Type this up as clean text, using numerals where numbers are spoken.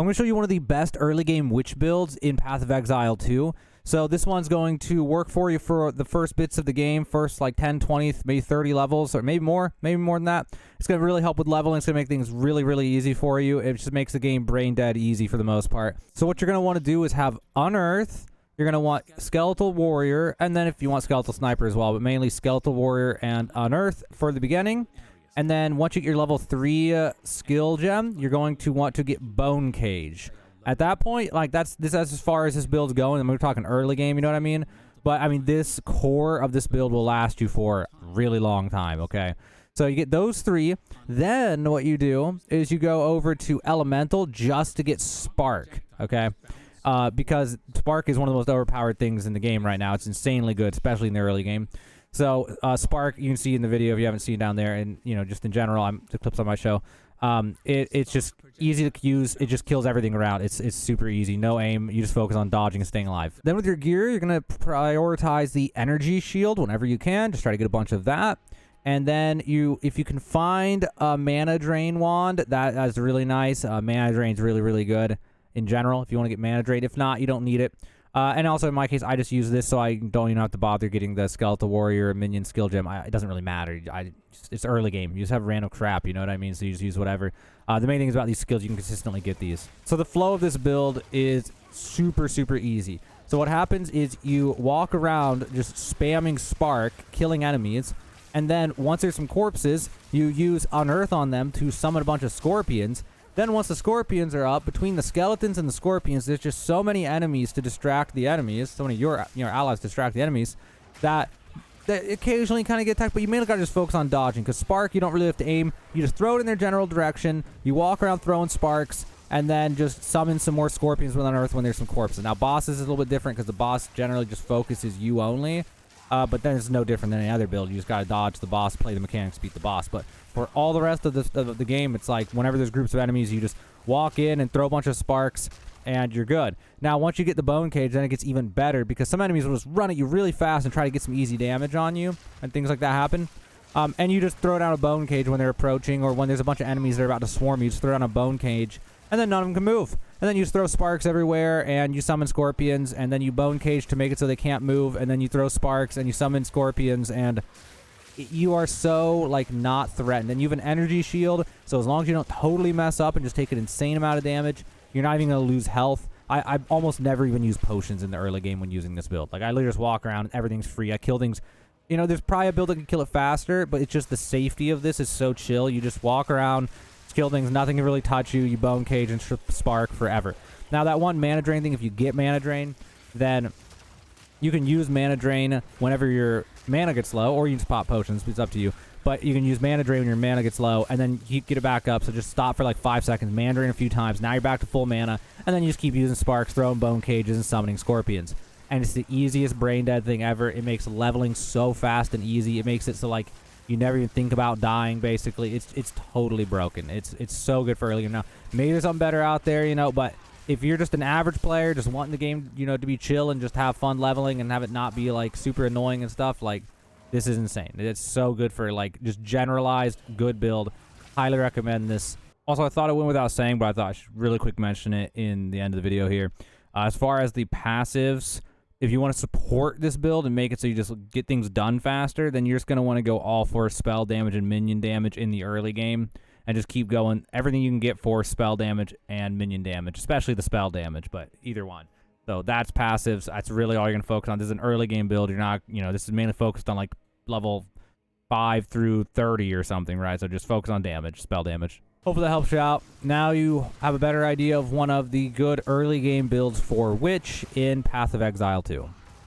I'm going to show you one of the best early game witch builds in Path of Exile 2. So this one's going to work for you for the first bits of the game, first like 10, 20, maybe 30 levels, or maybe more than that. It's going to really help with leveling. It's going to make things really, really easy for you. It just makes the game brain dead easy for the most part. So what you're going to want to do is have Unearth. You're going to want Skeletal Warrior, and then if you want Skeletal Sniper as well, but mainly Skeletal Warrior and Unearth for the beginning. And then once you get your level 3 skill gem, you're going to want to get Bone Cage. At that point, like that's as far as this build's going. And we're talking early game, you know what I mean? But I mean, this core of this build will last you for a really long time, okay? So you get those 3. Then what you do is you go over to Elemental just to get Spark, okay? Because Spark is one of the most overpowered things in the game right now. It's insanely good, especially in the early game. So Spark, you can see in the video if you haven't seen down there, and you know, just in general, the clips on my show. It's just easy to use. It just kills everything around. It's super easy. No aim. You just focus on dodging and staying alive. Then with your gear, you're gonna prioritize the energy shield whenever you can. Just try to get a bunch of that. And then if you can find a mana drain wand, that's really nice. Mana drain's really, really good in general if you want to get mana drain. If not, you don't need it. And also in my case, I just use this so I don't even have to bother getting the Skeletal Warrior minion skill gem. It doesn't really matter. It's early game. You just have random crap, you know what I mean? So you just use whatever. The main thing is about these skills, you can consistently get these. So the flow of this build is super, super easy. So what happens is you walk around just spamming Spark, killing enemies. And then once there's some corpses, you use Unearth on them to summon a bunch of scorpions. Then once the scorpions are up, between the skeletons and the scorpions, there's just so many enemies to distract the enemies, so many of your allies distract the enemies, that occasionally kind of get attacked, but you mainly got to just focus on dodging, because Spark, you don't really have to aim. You just throw it in their general direction, you walk around throwing sparks, and then just summon some more scorpions with Unearth when there's some corpses. Now, bosses is a little bit different, because the boss generally just focuses you only, but then it's no different than any other build. You just got to dodge the boss, play the mechanics, beat the boss. But for all the rest of the game, it's like whenever there's groups of enemies, you just walk in and throw a bunch of sparks, and you're good. Now, once you get the Bone Cage, then it gets even better, because some enemies will just run at you really fast and try to get some easy damage on you, and things like that happen. And you just throw down a Bone Cage when they're approaching, or when there's a bunch of enemies that are about to swarm you, just throw down a Bone Cage, and then none of them can move. And then you just throw sparks everywhere, and you summon scorpions, and then you Bone Cage to make it so they can't move, and then you throw sparks, and you summon scorpions, and you are so, like, not threatened. And you have an energy shield, so as long as you don't totally mess up and just take an insane amount of damage, you're not even going to lose health. I almost never even use potions in the early game when using this build. Like, I literally just walk around, everything's free. I kill things. You know, there's probably a build that can kill it faster, but it's just the safety of this is so chill. You just walk around, kill things, nothing can really touch you. You Bone Cage and Spark forever. Now, that one mana drain thing, if you get mana drain, then you can use mana drain whenever your mana gets low, or you can just pop potions. It's up to you. But you can use mana drain when your mana gets low, and then you get it back up. So just stop for like 5 seconds, mana drain a few times. Now you're back to full mana, and then you just keep using sparks, throwing Bone Cages, and summoning scorpions. And it's the easiest brain dead thing ever. It makes leveling so fast and easy. It makes it so like you never even think about dying. Basically, it's totally broken. It's so good for early game. Now maybe there's something better out there, you know, but if you're just an average player, just wanting the game, you know, to be chill and just have fun leveling and have it not be like super annoying and stuff, like, this is insane. It's so good for like just generalized good build. Highly recommend this. Also, I thought it went without saying, but I thought I should really quick mention it in the end of the video here. As far as the passives, if you want to support this build and make it so you just get things done faster, then you're just going to want to go all for spell damage and minion damage in the early game. And just keep going. Everything you can get for spell damage and minion damage, especially the spell damage, but either one. So that's passives. That's really all you're going to focus on. This is an early game build. You're not, you know, this is mainly focused on like level 5 through 30 or something, right? So just focus on damage, spell damage. Hopefully that helps you out. Now you have a better idea of one of the good early game builds for Witch in Path of Exile 2.